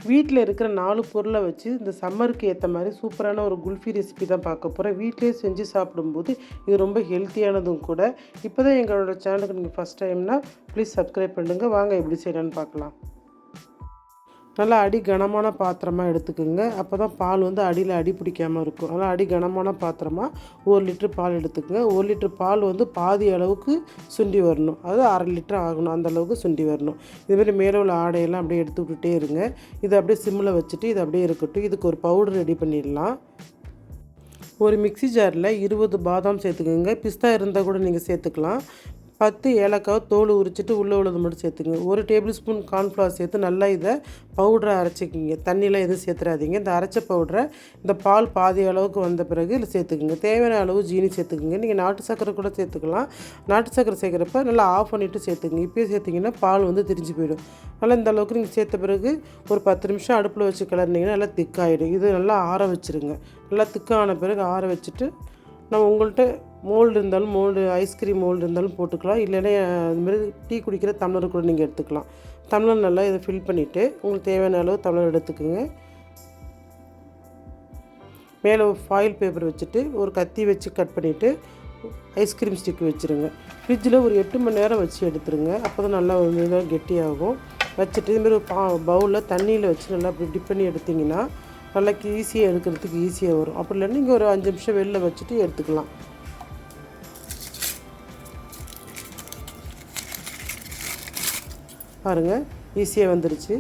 வீட்டில் இருக்கிற 4 பொருளை வச்சு இந்த சம்மருக்கு ஏற்ற மாதிரி சூப்பரான ஒரு குல்ஃபி ரெசிபி தான் பார்க்க போகிறேன். வீட்டிலே செஞ்சு சாப்பிடும்போது இது ரொம்ப ஹெல்த்தியானதும் கூட. இப்போ தான் எங்களோட சேனலுக்கு நீங்கள் ஃபஸ்ட் டைம்னா ப்ளீஸ் சப்ஸ்கிரைப் பண்ணுங்கள். வாங்க எப்படி செய்யலான்னு பார்க்கலாம். நல்லா அடி கனமான பாத்திரமாக எடுத்துக்கோங்க. அப்போ தான் பால் வந்து அடியில் அடி பிடிக்காமல் இருக்கும். அதனால் அடி கனமான பாத்திரமாக 1 லிட்டர் பால் எடுத்துக்கோங்க. 1 லிட்டர் பால் வந்து பாதி அளவுக்கு சுண்டி வரணும். அது 1/2 லிட்டர் ஆகணும், அந்த அளவுக்கு சுண்டி வரணும். இதுமாதிரி மேலே உள்ள ஆடையெல்லாம் அப்படியே எடுத்து விட்டுட்டே இருங்க. இதை அப்படியே சிம்மில் வச்சுட்டு இது அப்படியே இருக்கட்டும். இதுக்கு ஒரு பவுடர் ரெடி பண்ணிடலாம். ஒரு மிக்ஸி ஜாரில் 20 பாதாம் சேர்த்துக்கோங்க. பிஸ்தா இருந்தால் கூட நீங்கள் சேர்த்துக்கலாம். 10 ஏலக்காய் தோல் உரிச்சிட்டு உள்ளே உள்ளது மட்டும் சேர்த்துங்க. 1 டேபிள் ஸ்பூன் கார்ன்ஃப்ளவர் சேர்த்து நல்லா இதை பவுடரை அரைச்சிக்கிங்க. தண்ணியில் எதுவும் சேர்த்துறாதீங்க. இந்த அரைச்ச பவுடரை இந்த பால் பாதி அளவுக்கு வந்த பிறகு இதில் சேர்த்துக்குங்க. தேவையான அளவு ஜீனி சேர்த்துக்குங்க. நீங்கள் நாட்டு சக்கரை கூட சேர்த்துக்கலாம். நாட்டு சக்கரை சேர்க்குறப்ப நல்லா ஆஃப் பண்ணிவிட்டு சேர்த்துக்குங்க. இப்போயே சேர்த்திங்கன்னா பால் வந்து திரிஞ்சு போயிடும். நல்லா இந்த அளவுக்கு நீங்கள் சேர்த்த பிறகு ஒரு 10 நிமிஷம் அடுப்பில் வச்சு கிளறினீங்கன்னா நல்லா திக்காகிடும். இது நல்லா ஆற வச்சுருங்க. நல்லா திக்கான பிறகு ஆற வச்சுட்டு நம்ம உங்கள்கிட்ட மோல்டு இருந்தாலும் ஐஸ்கிரீம் மோல்டு இருந்தாலும் போட்டுக்கலாம். இல்லைன்னா இதுமாரி டீ குடிக்கிற டம்ளர் கூட நீங்கள் எடுத்துக்கலாம். டம்ளர் நல்லா இதை ஃபில் பண்ணிவிட்டு உங்களுக்கு தேவையான அளவு டம்ளர் எடுத்துக்கோங்க. மேலே ஒரு ஃபாயில் பேப்பர் வச்சுட்டு ஒரு கத்தி வச்சு கட் பண்ணிவிட்டு ஐஸ்கிரீம் ஸ்டிக் வச்சுருங்க. ஃப்ரிட்ஜில் ஒரு 8 மணி நேரம் வச்சு எடுத்துருங்க. அப்போ தான் நல்லா வந்து கெட்டியாகும். வச்சுட்டு இதுமாரி ஒரு பவுலில் தண்ணியில் வச்சு நல்லா அப்படி டிப் பண்ணி எடுத்திங்கன்னா நல்லா ஈஸியாக எடுக்கிறதுக்கு ஈஸியாக வரும். அப்படி இல்லைன்னா நீங்கள் ஒரு 5 நிமிஷம் வெளில வச்சுட்டு எடுத்துக்கலாம். பாருங்கள், ஈஸியாக வந்துருச்சு.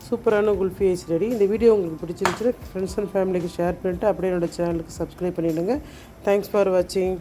சூப்பரான குல்ஃபி ஐஸ் ரெடி. இந்த வீடியோ உங்களுக்கு பிடிச்சிருந்துச்சுன்னா ஃப்ரெண்ட்ஸ் அண்ட் ஃபேமிலிக்கு ஷேர் பண்ணிவிட்டு அப்படியே என்னோடய சேனலுக்கு சப்ஸ்கிரைப் பண்ணிவிடுங்க. தேங்க்ஸ் ஃபார் வாட்சிங்.